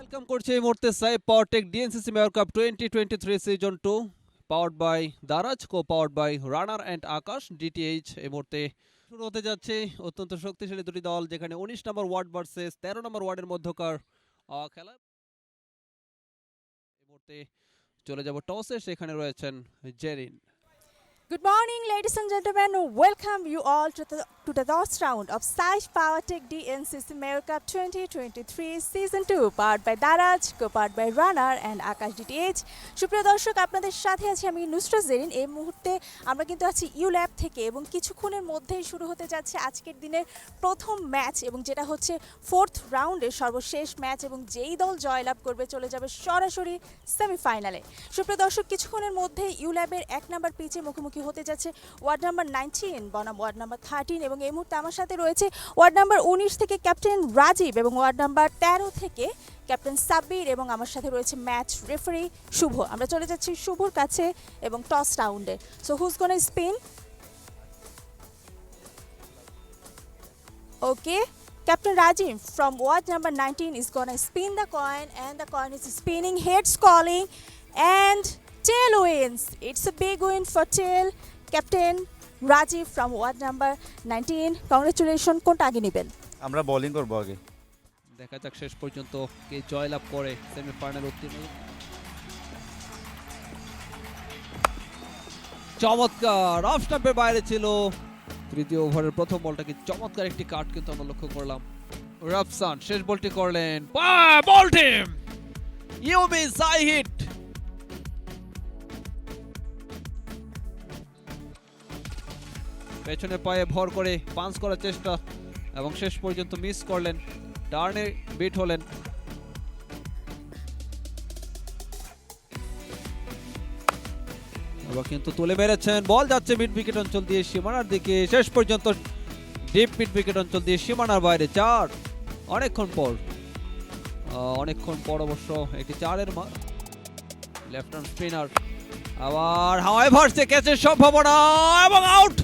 Welcome করছি এই মুহূর্তে সাইব PowerTech DNCC mayor cup 2023 season 2 powered by Daraz co powered by Runner and Akash DTH. এই মুহূর্তে শুরু হতে যাচ্ছে অত্যন্ত শক্তিশালী দুটি দল, যেখানে 19 নম্বর ওয়ার্ড ভার্সেস 13 নম্বর ওয়ার্ডের মধ্যকার খেলা। এই মুহূর্তে চলে যাব টসে, সেখানে রয়েছেন Zerin. Good morning, ladies and gentlemen. Welcome you all to the last round of Sai Powertech DNCC Mayor Cup 2023 Season 2, powered by Daraj, co-powered by Runner and Akash DTH. সুপ্রিয় দর্শক, আপনাদের সাথে আছি আমি নুসরাত জেরিন। এই মুহূর্তে আমরা কিন্তু আছি ইউ ল্যাব থেকে এবং কিছুক্ষণের মধ্যেই শুরু হতে যাচ্ছে আজকের দিনের প্রথম ম্যাচ, এবং যেটা হচ্ছে 4th রাউন্ডের সর্বশেষ ম্যাচ, এবং যেই দল জয়লাভ করবে চলে যাবে সরাসরি সেমিফাইনালে। সুপ্রিয় দর্শক, কিছুক্ষণের মধ্যে ইউ ল্যাবের 1 নম্বর পিচে মুখোমুখি হতে যাচ্ছে ওয়ার্ড নাম্বার 19 বনাম ওয়ার্ড নাম্বার 13, এবং এই মুহূর্তে আমার সাথে রয়েছে ওয়ার্ড নাম্বার 19 থেকে ক্যাপ্টেন রাজীব এবং ওয়ার্ড নাম্বার 13 থেকে ক্যাপ্টেন সাব্বির, এবং আমার সাথে রয়েছে ম্যাচ রেফারি শুভ। আমরা চলে যাচ্ছি শুভর কাছে এবং টস রাউন্ডে। So who's gonna spin? Okay, Captain Rajiv from ward number 19 is gonna spin the coin, and the coin is spinning, heads calling, and tail wins. It's a big win for tail. Captain Rajiv from ward number 19, congratulations. কোনটা আগে নেবেন? আমরা bowling করব আগে। দেখা যাক শেষ পর্যন্ত কে জয়লাভ করে সেমিফাইনাল উত্তীর্ণ। চমৎকার, অফ স্টাম্পের বাইরে ছিল। তৃতীয় ওভারের প্রথম বলটাকে চমৎকার একটি কাট কিন্তু আমরা লক্ষ্য করলাম। রাফসান শেষ বলটি করলেন, বল টিম ইউবি সাই হিট। পেছনে পায়ে ভর করে পাঞ্চ করার চেষ্টা এবং শেষ পর্যন্ত মিস করলেন, টার্নে বিট হলেন। এবার কিন্তু তুলে মেরেছেন, বল যাচ্ছে মিড উইকেট অঞ্চল দিয়ে সীমানার দিকে, শেষ পর্যন্ত ডিপ মিড উইকেট অঞ্চল দিয়ে সীমানার বাইরে 4। অনেকক্ষণ পর অবশ্য এটি 4-এর লেফট হ্যান্ড স্পিনার আবার হাওয়ায় ভাসছে, ক্যাচের সম্ভাবনা এবং আউট।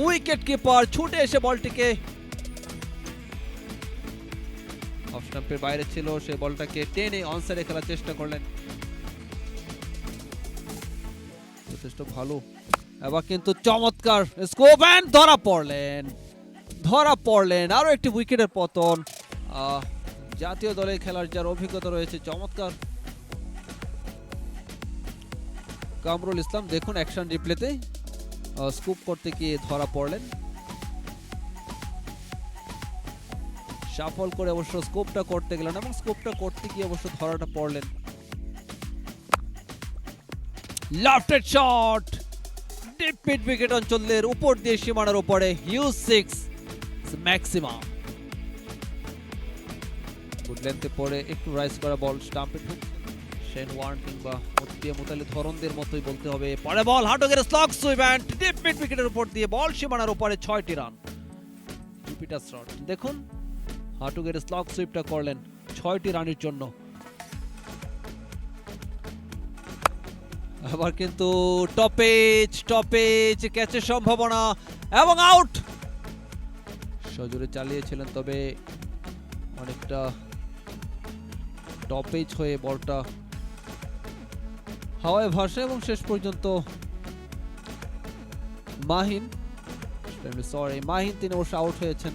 উইকেট কিপার ছুটে এসে বলটিকে, অফ স্টাম্পের বাইরে ছিল, সে বলটাকে টেনে অনসাইডে খেলার চেষ্টা করলেন, যথেষ্ট ভালো। এবার কিন্তু চমৎকার স্কোপ এন্ড ধরা পড়লেন। আরো একটি উইকেটের পতন। জাতীয় দলে খেলার যার অভিজ্ঞতা রয়েছে, চমৎকার কামরুল ইসলাম, দেখুন অ্যাকশন রিপ্লেতে স্কুপ করতে গিয়ে ধরা পড়লেন। সাফল করে অবশ্য স্কোপটা করতে গেলেন এবং স্কোপটা করতে গিয়ে অবশ্য ধরাটা পড়লেন। Left shot deep mid wicket অঞ্চলের উপর দিয়ে সীমানার উপরে, হিউজ 6 ম্যাক্সিমাম। গুড লেন্থে পড়ে একটু রাইজ করা বল স্টাম্পে ঢুকছে। শেন ওয়ার্ন কিংবা মোতালি ধরনদের মতোই বলতে হবে। পরে বল হাটকের slog sweep and deep mid উইকেটের উপর দিয়ে বল সীমানার উপরে, 6টি রান। জুপিটার শট দেখুন, হাটকের স্লগ সুইপটা করলেন 6টি রানের জন্য। আবার কিন্তু টপেজ ক্যাচের সম্ভাবনা এবং আউট। সজোরে চালিয়েছিলেন, তবে অনেকটা টপেজ হয়ে বলটা হাওয়ায় ভাসে এবং শেষ পর্যন্ত মাহিন তিনি অবশ্য আউট হয়েছেন।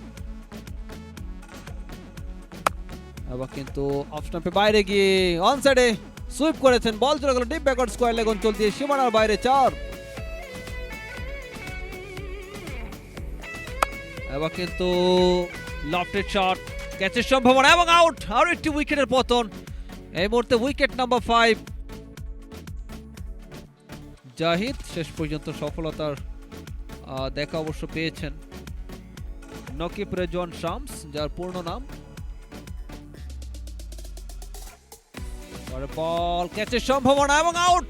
আবার কিন্তু অফ স্টাম্পে বাইরে গিয়ে অনসাইডে সুইপ করেছেন, বল চলে গেল ডিপ ব্যাকওয়ার্ড স্কয়ার লেগ অঞ্চল দিয়ে সীমানার বাইরে, 4। এবার কিন্তু লফটেড শট, ক্যাচের সম্ভাবনা এবং আউট। আরো একটি উইকেটের পতন। এই মুহূর্তে উইকেট নাম্বার 5। জাহিদ শেষ পর্যন্ত সফলতার দেখা অবশ্য পেয়েছেন। নকিব রেজওয়ান শামস, যার পূর্ণ নাম। বল ক্যাচের সম্ভাবনা এবং আউট।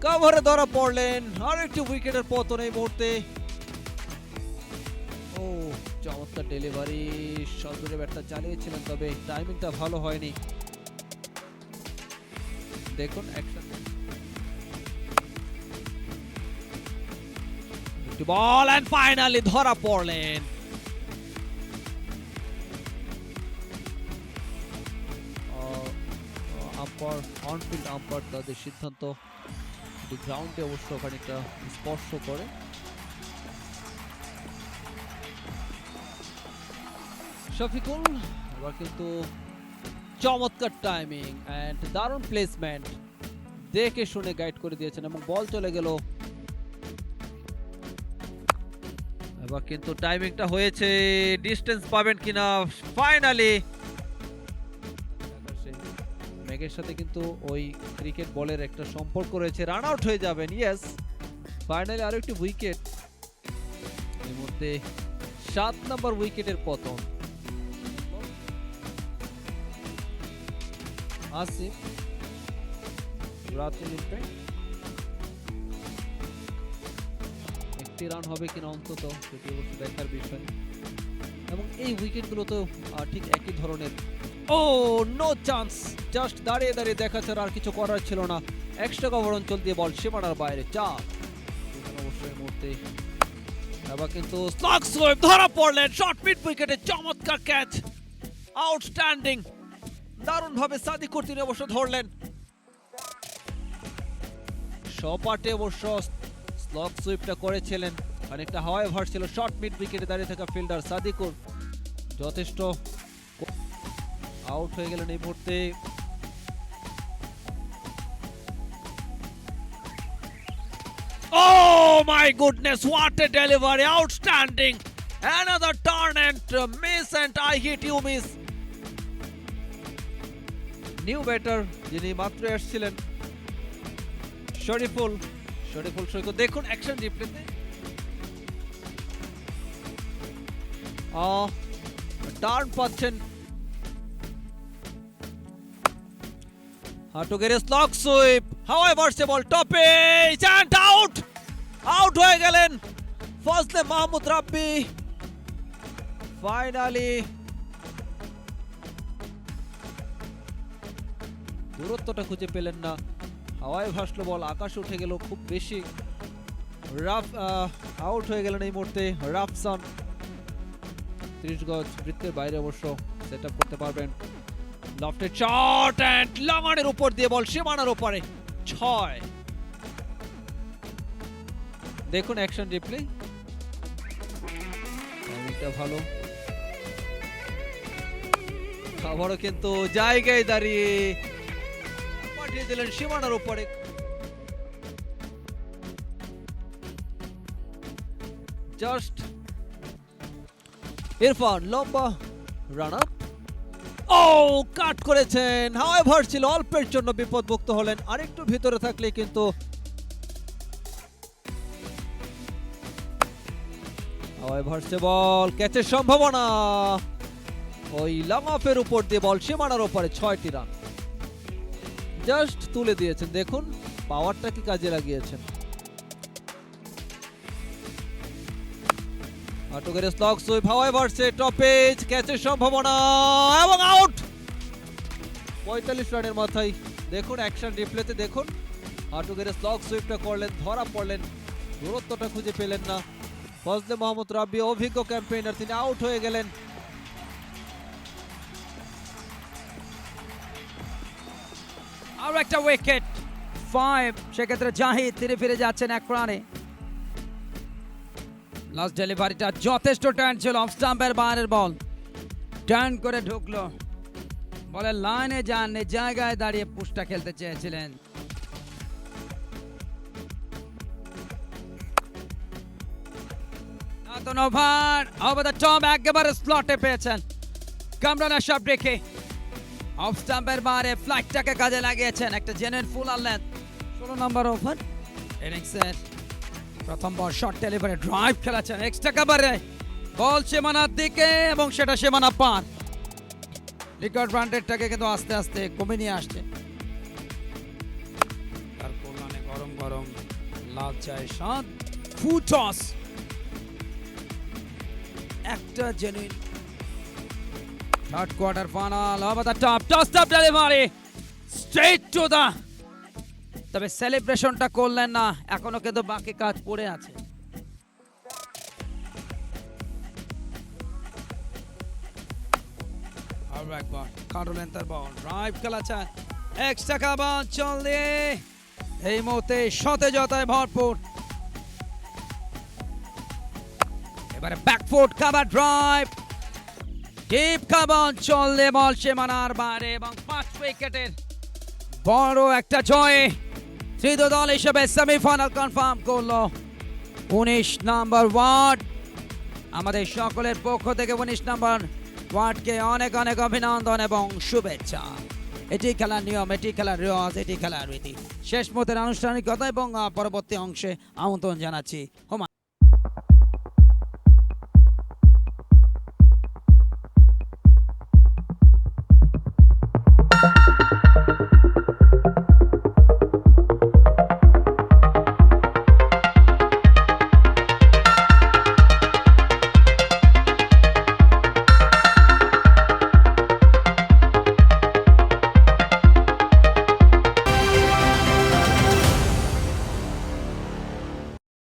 কভারে ধরা পড়লেন, আর একটি উইকেটের পতন এই মুহূর্তে। ও চমৎকার ডেলিভারি, সজোরে ব্যাটটা চালিয়েছিলেন, তবে টাইমিংটা ভালো হয়নি। দেখুন অ্যাকশন, বল এন্ড ফাইনালি ধরা পড়লেন। তারপর অনফিল্ড আম্পায়ার তাদের সিদ্ধান্ত গ্রাউন্ডে অবশ্য খানিকটা স্পর্শ করে। শফিকুল এবার কিন্তু চমৎকার টাইমিং এন্ড দারুণ প্লেসমেন্ট, দেখে শুনে গাইড করে দিয়েছেন এবং বল চলে গেল। এবার কিন্তু টাইমিংটা হয়েছে, ডিস্টেন্স পাবেন কিনা ফাইনালি। মেঘের সাথে কিন্তু ওই ক্রিকেট বলের একটা সম্পর্ক রয়েছে, রান আউট হয়ে যাবেন। ইয়েস, ফাইনালি আরো একটি উইকেট, এর মধ্যে 7 নম্বর উইকেটের পতন। আসিফ একটি রান হবে কিনা অন্তত, সেটি অবশ্য দেখার বিষয়। এবং এই উইকেটগুলো তো ঠিক একই ধরনের। ও নো চান্স, জাস্ট দাঁড়িয়ে দাঁড়িয়ে দেখা ছাড়া আর কিছু করার ছিল না। এক্সট্রা কভার অঞ্চল দিয়ে বল সীমানার বাইরে, চার। অবশ্যই মুহূর্তে এবার কিন্তু স্লাগ সুইপ ধরা পড়লেন শর্ট মিড উইকেটে, চমৎকার ক্যাচ, আউটস্ট্যান্ডিং, দারুণ ভাবে সাদিকুর তিনি অবশ্য ধরলেন। সপাটে অবশ্য স্লগ সুইপটা করেছিলেন, অনেকটা হাওয়ায় ভাসছিল শর্ট মিড উইকেটে দাঁড়িয়ে থাকা ফিল্ডার সাদিকুর, যথেষ্ট। আউট হয়ে গেলেন এই মুহূর্তে। Oh my goodness, what a delivery, outstanding, another turn and miss and I hit you miss. New batter যিনি মাত্র এসেছিলেন শরীফুল সৈকত, দেখুন অ্যাকশন রিপ্লেতে টার্ন পাচ্ছেন। হাটুগের স্লগ সুইপ, হাওয়ায় ভাসছে বল, টপে এন্ড আউট হয়ে গেলেন ফজলে মাহমুদ রাব্বি। ফাইনালি দূরত্বটা খুঁজে পেলেন না, হাওয়ায় ভাসলো বল, আকাশে উঠে গেল খুব বেশি। আউট হয়ে গেলেন এই মুহূর্তে রাফসান। 30 গজ বৃত্তের বাইরে অবশ্য সেট আপ করতে পারবেন। লফটেড শট এন্ড লঙ্গনের উপর দিয়ে বল সীমানার উপরে, 6। দেখুন অ্যাকশন রিপ্লে, টাইমিংটা ভালো। আবারও কিন্তু জায়গায় দাঁড়িয়ে পাঠিয়ে দিলেন সীমানার উপরে। জাস্ট ইরফান লম্বা রান আপ, ও কাট করেছেন, হাওয়ায় ভাসছিল, অল্পের জন্য বিপদমুক্ত হলেন। আরেকটু ভিতরে থাকলে কিন্তু হাওয়ায় ভাসছে বল, ক্যাচের সম্ভাবনা, ওই লং অফের উপর দিয়ে বল সীমানার উপরে, 6টি রান জাস্ট তুলে দিয়েছেন। দেখুন পাওয়ারটা কি কাজে লাগিয়েছেন। আটকের স্লগ সুইপ, হাওয়ায় ভাসছে, টপেজ, ক্যাচের সম্ভাবনা এবং আউট। 45 রানের মাথায়। দেখুন অ্যাকশন রিপ্লেতে দেখুন, আটকের স্লগ সুইপটা করলেন, ধরা পড়লেন, দূরত্বটা খুঁজে পেলেন না। ফজলে মাহমুদ রাব্বি অভিজ্ঞ ক্যাম্পেইনার, তিনি আউট হয়ে গেলেন। আর একটা উইকেট, 5। সেক্ষেত্রে জাহিদ ধীরে ফিরে যাচ্ছেন 1 রানে। লাস্ট ডেলিভারিটা যথেষ্ট টার্ন ছিল, অফ স্টাম্পের বাইরের বল, টার্ন করে ঢুকলো, বলের লাইনে যান, জায়গায় দাঁড়িয়ে পুশটা খেলতে চেয়েছিলেন। ওভার ওভার দ্য টপ, একেবারে স্লটে পেয়েছেন কামরান আশরাফ রেখে, অফ স্টাম্পের বাইরে ফ্লাইটটাকে কাজে লাগিয়েছেন, একটা জেনুইন ফুল আনলেন। 16 নম্বর ওভার ইনিংসের প্রথম বল, শর্ট ডেলিভারি, ড্রাইভ খেলাচ্ছেন, এক্সট্রা কভারে বল সীমানার দিকে এবং সেটা সীমানা পার। রিকার্ড ব্র্যান্ডেডটাকে কিন্তু আস্তে আস্তে কমে নিয়ে আসছে। তার কল্যাণে গরম গরম লাল চায় স্বাদ, ফুটস, একটা genuine third quarter final, over the top, toss top delivery straight to the, তবে সেলিব্রেশনটা করলেন না, এখনো কিন্তু বাকি কাজ পড়ে আছে। আরো একবার কাটলেন তার বল, ড্রাইভ খেলাচ্ছেন, এক্সট্রা কাবা অঞ্চল দিয়ে এই মুহূর্তে সতেজতায় ভরপুর। এবারে ব্যাকফুট কাবা ড্রাইভ, ডিপ কাবা অঞ্চল দিয়ে বল সীমানার বাইরে এবং 5 উইকেটের বড় একটা জয়ে তৃতীয় দল হিসেবে সেমিফাইনাল কনফার্ম করলো 19 নম্বর ওয়ার্ড। আমাদের সকলের পক্ষ থেকে 19 নম্বর ওয়ার্ডকে অনেক অনেক অভিনন্দন এবং শুভেচ্ছা। এটি খেলার নিয়ম, এটি খেলার রেওয়াজ, এটি খেলার রীতি। শেষ মুহূর্তের আনুষ্ঠানিকতা এবং পরবর্তী অংশে আমন্ত্রণ জানাচ্ছি হুমায়ুন।